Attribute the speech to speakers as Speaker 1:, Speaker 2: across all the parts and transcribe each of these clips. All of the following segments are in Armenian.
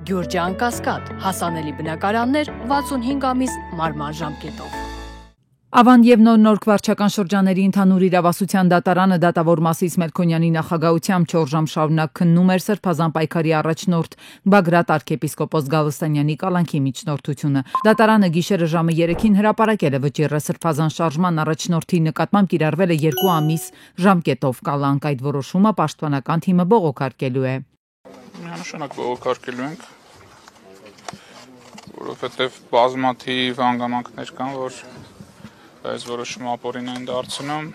Speaker 1: Գյուրջան Կասկադ, հասանելի բնակարաններ 65 ամիս մարման ժամկետով։
Speaker 2: Ավան եւ նոր վարչական շրջանների ընդհանուր իրավասության դատարանը դատավոր Մասիս Մելքոնյանի նախագահությամբ 4 ժամ շարունակ քննում էր Սրբազան պայքարի առաջնորդ Բագրատ arczepiskopos Գալստանյանի կալանքի միջնորդությունը։ Դատարանը գիշերը ժամը 3-ին հրապարակել է վճիռը Սրբազան շարժման առաջնորդի նկատմամբ կիրառվել է 2 ամիս ժամկետով կալանք։ Այդ որոշումը պաշտպանական թիմը բողոքարկելու է։
Speaker 3: Միանշանակ բողոքարկելու ենք, որովհետեւ բազմաթիվ հանգամանքներ կան, որ այս որոշումը ապօրին են դարձնում,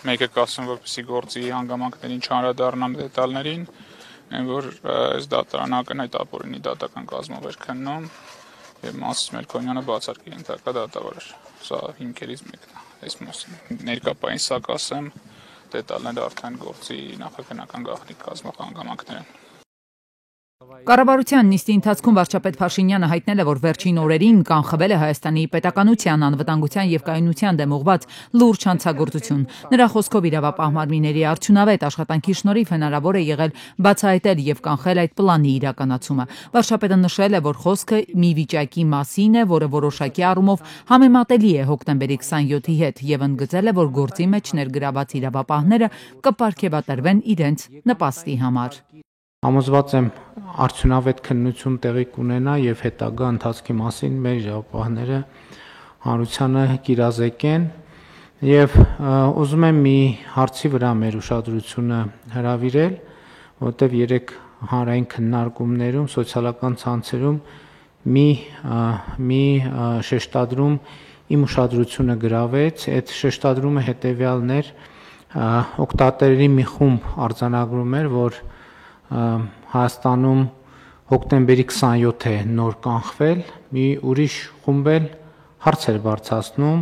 Speaker 3: մեկը կասում, որպեսզի գործի հանգամանքներին չանդրադառնամ դետալներին, որ այս դատարանը ակնհայտ ապօրինի դատական կազմով էր քննում եւ Մասիս Մելքոնյանը բացարկի ենթակա դատավոր էր։ Սա հիմքերից մեկն է։ Այս մասին ներկայապահին սա կասեմ, դետալները արդեն գործի նախաքննական գաղտնի կազմող հանգամանքներ են։
Speaker 2: Կառավարության նիստի ընթացքում վարչապետ Փաշինյանը հայտնել է, որ վերջին օրերին կանխվել է Հայաստանի պետականության, անվտանգության եւ կայունության դեմ ուղղված լուրջ հանցագործություն։ Նրա խոսքով իրավապահ մարմինների արդյունավետ աշխատանքի շնորհիվ հնարավոր է եղել բացահայտել եւ կանխել այդ պլանի իրականացումը։ Վարչապետը նշել է, որ խոսքը մի վիճակի մասին է, որը որոշակի առումով համեմատելի է հոկտեմբերի 27-ի հետ եւ ընդգծել է, որ գործի մեջ ներգրաված իրավապահները կպարգեւատրվեն իրենց նպաստի համար։
Speaker 4: Համոզված եմ արդյունավետ քննություն տեղի կունենա եւ հետագա ընթացքի մասին մեր իրավապահները հանրությանը կիրազեկեն եւ ուզում եմ մի հարցի վրա մեր ուշադրությունը հրավիրել, որտեղ երեք հանրային քննարկումներում սոցիալական ցանցերում մի շեշտադրում իմ ուշադրությունը գրավեց, այդ շեշտադրումը հետեւյալն էր, օգտատերերի մի խումբ արձանագրում էր, որ Հայաստանում հոկտեմբերի 27 է նոր կանխվել, մի ուրիշ խումբ էլ հարց էր բարձրացնում,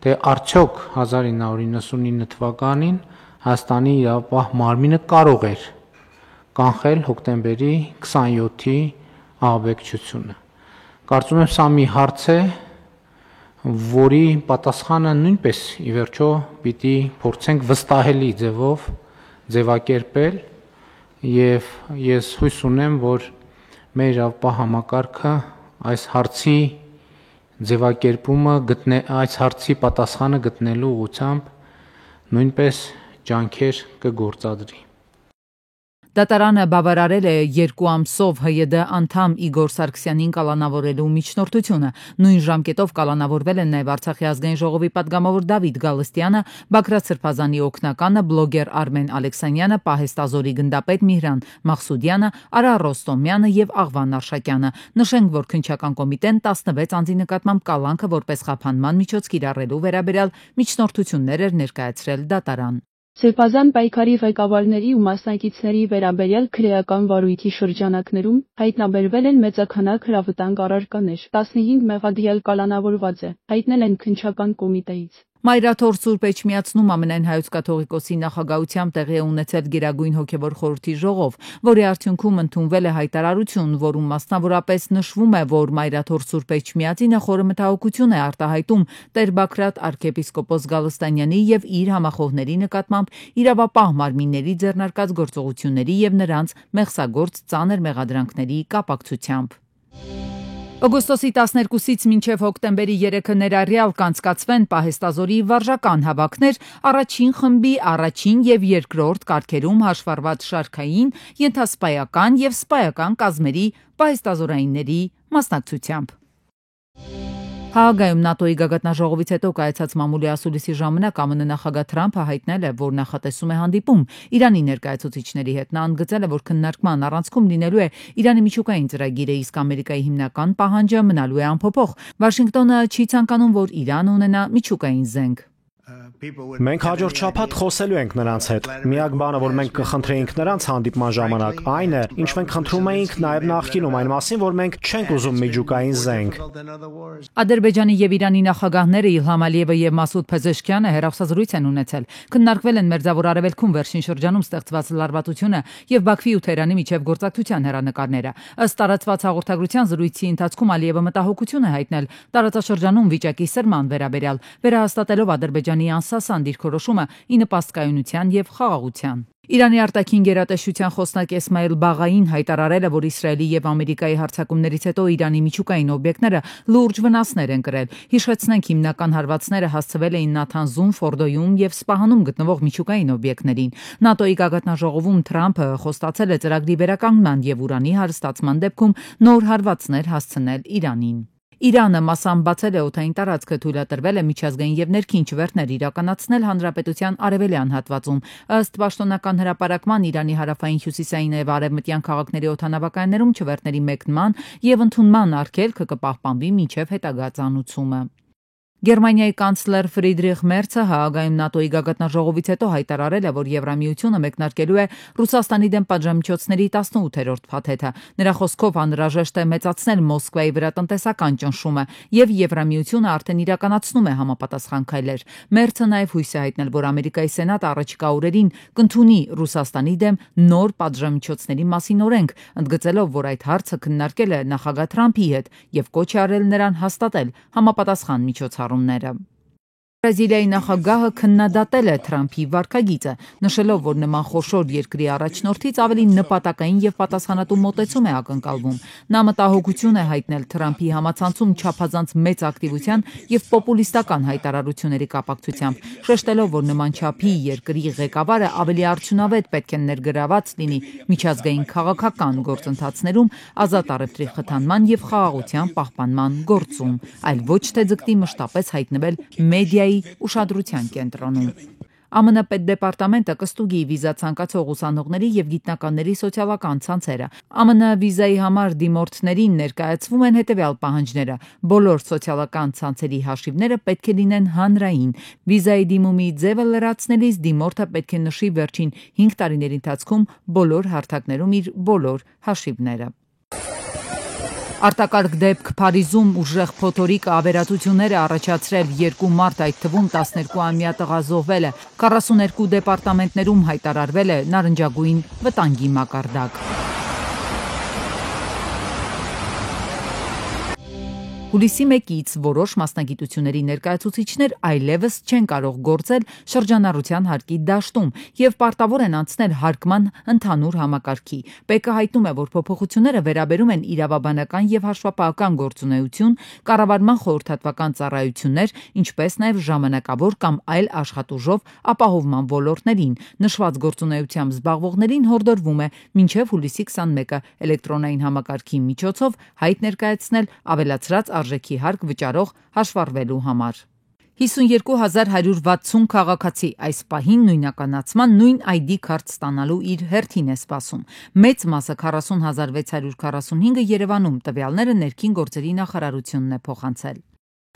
Speaker 4: թե արդյոք 1999 թվականին Հայաստանի իրավապահ մարմինը կարող էր կանխել հոկտեմբերի 27-ի ահաբեկչությունը։ Կարծում եմ սա մի հարց է, որի պատասխանը նույնպես ի վերջո պիտի փորձենք վստահելի ձևով ձևակերպել եւ ես հույս ունեմ, որ մեր իրավապահ համակարգը այս հարցի ձևակերպումը այս հարցի պատասխանը գտնելու ուղղությամբ նույնպես ջանքեր կգործադրի։
Speaker 2: Դատարանը բավարարել է 2 ամսով ՀՅԴ անդամ Իգոր Սարգսյանին կալանավորելու միջնորդությունը։ Նույն ժամկետով կալանավորվել են նաև Արցախի ազգային ժողովի падգամավոր Դավիթ Գալստյանը, Բագրատ Սրբազանի օգնականը բլոգեր Արմեն Ալեքսանյանը, Պահեստազորի գնդապետ Միհրան Մախսուդյանը, Արա Ռոստոմյանը եւ Աղվան Արշակյանը։ Նշենք, որ քննչական կոմիտեն 16 անձի նկատմամբ կալանքը որպես խափանման միջոց կիրառելու վերաբերյալ միջնորդություններ էր ներկայացրել դատարան։
Speaker 5: Սրբազան պայքարի ղեկավարների ու մասնակիցների վերաբերյալ քրեական վարույթի շրջանակներում հայտնաբերվել են մեծաքանակ հրավտանգ առարկաներ։ 15 մեղադիել կալանավորված է, հայտնել են քննչական կոմիտեից։
Speaker 2: Մայրաթոր Սուրբ Էջմիածնում ամենայն հայոց կաթողիկոսի նախագահությամբ տեղի է ունեցել Գերագույն հոգևոր խորհրդի ժողով, որի արդյունքում ընդունվել է հայտարարություն, որում մասնավորապես նշվում է, որ Մայրաթոր Սուրբ Էջմիածի նախորը մտահոգություն է արտահայտում Տեր Բագրատ arczepiskopos Գալստանյանի եւ իր համախոհների նկատմամբ իրավապահ մարմինների ձեռնարկած գործողությունների եւ նրանց մեղսագործ ծանր մեղադրանքների կապակցությամբ։ Օգոստոսի 12-ից մինչև հոկտեմբերի 3-ը ներառյալ կանցկացվեն Պահեստազորի վարժական հավաքներ առաջին խմբի առաջին եւ երկրորդ կարգերում հաշվառված շարքային, ենթասպայական եւ սպայական կազմերի պահեստազորայինների մասնակցությամբ։ Հաագայում ՆԱՏՕ-ի գագաթնաժողովից հետո կայացած մամուլի ասուլիսի ժամանակ ԱՄՆ նախագահ Թրամփը հայտնել է, որ նախատեսում է հանդիպում Իրանի ներկայացուցիչների հետ։ Նա ընդգծել է, որ քննարկման առանցքում լինելու է Իրանի միջուկային ծրագիրը, իսկ Ամերիկայի հիմնական պահանջը մնալու է անփոփոխ։ Վաշինգտոնը չի ցանկանում, որ Իրանը ունենա միջուկային զենք։
Speaker 6: Մենք հաջորդ շաբաթ խոսելու ենք նրանց հետ։ Միակ բանը, որ մենք կխնդրեինք նրանց հանդիպման ժամանակ, այն է, ինչ մենք խնդրում էինք նաև նախկինում այն մասին, որ մենք չենք ուզում միջուկային զենք։
Speaker 2: Ադրբեջանի եւ Իրանի նախագահները Իլհամ Ալիևը եւ Մասուդ Փեզեշքյանը հերոքսազրույց են ունեցել։ Քննարկվել են Մերձավոր Արևելքում վերջին շրջանում ստեղծված լարվածությունը եւ Բաքվի ու Թեհրանի միջև գործակցության հեռանկարները։ Ըստ տարածված հաղորդագրության զրույցի ընթացքում Ալիևը մտահոգություն է հայտնել տարածաշրջանում վիճակի սրման վերաբերյալ, վերահաստատելով Ադրբեջանի անբացասան դիրքորոշումը ի նպաստ կայունության եւ խաղաղության։ Իրանի արտաքին գերատեսչության խոսնակ Էսմայել Բաղային հայտարարել է, որ Իսրայելի եւ Ամերիկայի հարձակումներից հետո Իրանի միջուկային օբյեկտները լուրջ վնասներ են կրել։ Հիշեցնենք, հիմնական հարվածները հասցվել էին Նաթանզում, Ֆորդոյում եւ Սպահանում գտնվող միջուկային օբյեկտներին։ ՆԱՏՕ-ի գագաթնաժողովում Թրամփը խոստացել է ծրագրի վերականգնման եւ ուրանի հարստացման դեպքում նոր հարվածներ հասցնել Իրանին։ Իրանը մասամբ բացել է օդային տարածքը, թույլատրվել է միջազգային եւ ներքին չվերթներ իրականացնել հանրապետության արևելյան հատվածում։ Ըստ պաշտոնական հրապարակման Իրանի հարավային, հյուսիսային եւ արևմտյան քաղաքների օդանավակայաններում չվերթների մեկնման եւ ընդունման արգելքը կպահպանվի մինչեւ հետագա ծանուցումը։ Գերմանիայի կանցլեր Ֆրիդրիխ Մերցը Հաագայում ՆԱՏՕ-ի գագաթնաժողովից հետո հայտարարել է, որ Եվրամիությունը մեկնարկելու է Ռուսաստանի դեմ պատժամիջոցների 18-րդ փաթեթը։ Նրա խոսքով անհրաժեշտ է մեծացնել Մոսկվայի վրա տնտեսական ճնշումը եւ Եվրամիությունը արդեն իրականացնում է համապատասխան քայլեր։ Մերցը նաեւ հույս է հայտնել, որ Ամերիկայի Սենատը առաջիկա օրերին կընդունի Ռուսաստանի դեմ նոր պատժամիջոցների մասին օրենք, ընդգծելով, որ այդ հարցը քննարկել է նախագահ Թրամփի հետ եւ կոչ է արել նրան հաստատել համապատասխան միջոցառումները։ Բրազիլիայի նախագահը քննադատել է Թրամփի վարքագիծը, նշելով, որ նման խոշոր երկրի առաջնորդից ավելի նպատակային եւ պատասխանատու մոտեցում է ակնկալվում։ Նա մտահոգություն է հայտնել Թրամփի համացանցում չափազանց մեծ ակտիվության եւ պոպուլիստական հայտարարությունների կապակցությամբ, շեշտելով, որ նման չափի երկրի ղեկավարը ավելի արդյունավետ պետք է ներգրաված լինի միջազգային քաղաքական գործընթացներում, ազատ առևտրի խթանման եւ խաղաղության պահպանման գործում, այլ ոչ թե ձգտի մշտապես հայտնվել մեդիայի ուշադրության կենտրոնում։ ԱՄՆ պետդեպարտամենտը կստուգի վիզա ցանկացող ուսանողների եւ գիտնականների սոցիալական ցանցերը։ ԱՄՆ վիզայի համար դիմորդներին ներկայացվում են հետեւյալ պահանջները. բոլոր սոցիալական ցանցերի հաշիվները պետք է լինեն հանրային։ Վիզայի դիմումի ձևը լրացնելիս դիմորդը պետք է նշի վերջին 5 տարիների ընթացքում բոլոր հարթակներում իր բոլոր հաշիվները։ Արտակարգ դեպք Փարիզում ուժեղ փոթորիկը ավերածություններ է առաջացրել 2 մարդ, այդ թվում 12-ամյա տղա զոհվել է։ 42 դեպարտամենտներում հայտարարվել է նարնջագույն վտանգի մակարդակ։ Հուլիսի 1-ից որոշ մասնագիտությունների ներկայացուցիչներ այլևս չեն կարող գործել շրջանառության հարկի դաշտում եւ պարտավոր են անցնել հարկման ընդհանուր համակարգի։ ՊԿ հայտնում է, որ փոփոխությունները վերաբերում են իրավաբանական եւ հաշվապահական գործունեություն, կառավարման խորհրդատվական ծառայություններ, ինչպես նաեւ ժամանակավոր կամ այլ աշխատուժով ապահովման ոլորտներին։ Նշված գործունեությամբ զբաղվողներին հորդորվում է մինչեւ հուլիսի 21-ը էլեկտրոնային համակարգի միջոցով հայտ ներկայացնել ավելացրած արժեքի հարկ վճարող հաշվառվելու համար։ 52160 քաղաքացի այս պահին նույնականացման նույն ID քարտ ստանալու իր հերթին է սպասում։ Մեծ մասը 40645-ը Երևանում, տվյալները ներքին գործերի նախարարությունն է փոխանցել։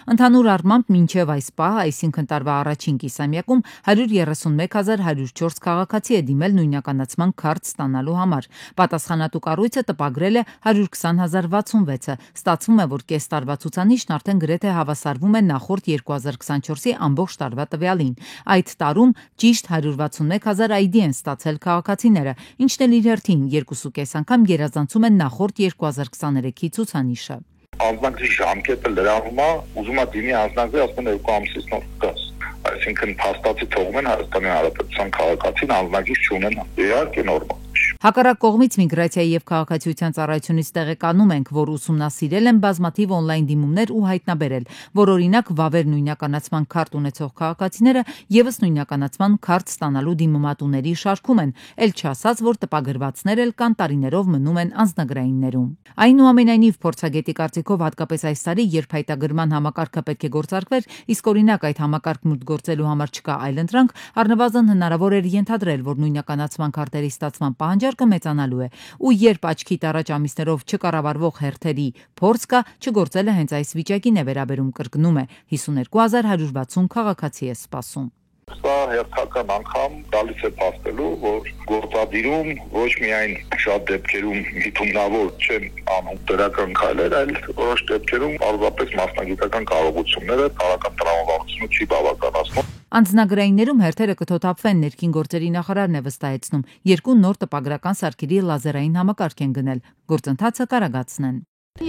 Speaker 2: Ընդհանուր առմամբ մինչև այս պահը, այսինքն տարվա առաջին կիսամյակում 131104 քաղաքացի է դիմել նույնականացման քարտ ստանալու համար։ Պատասխանատու կառույցը տպագրել է 120066-ը։ Ստացվում է, որ կես տարվա ցուցանիշն արդեն գրեթե հավասարվում է նախորդ 2024-ի ամբողջ տարվա տվյալին։ Այդ տարում ճիշտ 161000 ID են ստացել քաղաքացիները, ինչն էլ իր հերթին 2.5 անգամ գերազանցում է նախորդ 2023-ի ցուցանիշը։
Speaker 7: Անձնակցի ժամկետը լրանում է, ուզում է դիմի անձնակցի, ասում են 2 ամսից նոր կգաս։ Այսինքն փաստացի թողում են Հայաստանի Հանրապետության քաղաքացին անձնակից չունեն։ Իհարկե նորմալ։
Speaker 2: Հակառակ կողմից Միգրացիայի եւ քաղաքացիության ծառայությունից տեղեկանում ենք, որ ուսումնասիրել են բազմաթիվ օնլայն դիմումներ ու հայտնաբերել, որ օրինակ վավեր նույնականացման քարտ ունեցող քաղաքացիները եւս նույնականացման քարտ ստանալու դիմումատուների շարքում են, ել չասած, որ տպագրվածներ էլ կան տարիներով մնում են անձնագրայիններում։ Այնուամենայնիվ փորձագետի կարծիքով հատկապես այս տարի, երբ հայտագրման համակարգը պետք է գործարկվեր, իսկ օրինակ այդ համակարգ մուտք գործելու համար չկա այլընտրանք, առնվազն հնարավոր էր ենթադրել, որ նույնականացման քարտերի ստացման պահանջարկը մեծանալու է, ու երբ աչքիդ առաջ ամիսներով չկառավարվող հերթերի փորձ կա, չգործելը հենց այս վիճակին է վերաբերում, կրկնում է 52160 քաղաքացի է սպասում։
Speaker 7: Սա հերթական անգամ տալիս է փաստելու, որ գործադիրում ոչ միայն շատ դեպքերում միտումնավոր չեն անում դրական քայլեր, այլ որոշ դեպքերում պարզապես մասնագիտական կարողությունները քաղաքական տրամաբանությունը չի բավականացնում։
Speaker 2: Անձնագրայիններում հերթերը կթոթափվեն, ներքին գործերի նախարարն է վստահեցնում, 2 նոր տպագրական սարքերի լազերային համակարգ են գնել, գործընթացը կարագացնեն։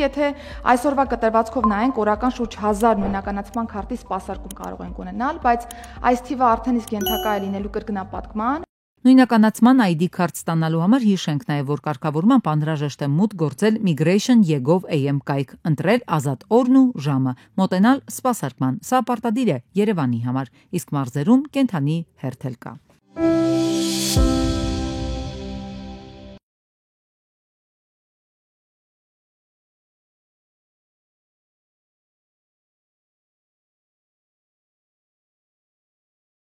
Speaker 8: Եթե այսօրվա կտրվածքով նայենք, օրական շուրջ 1000 նույնականացման քարտի սպասարկում կարող ենք ունենալ, բայց այս թիվը արդեն իսկ ենթակա է լինելու կրկնապատկման։
Speaker 2: Նույնականացման ID քարտ ստանալու համար հիշենք նաև, որ կարգավորմամբ անհրաժեշտ է մուտք գործել migration.gov.am կայք, ընտրել ազատ օրն ու ժամը, մոտենալ սպասարկման։ Սա պարտադիր է Երևանի համար, իսկ մարզերում կենթանի հերթել կա։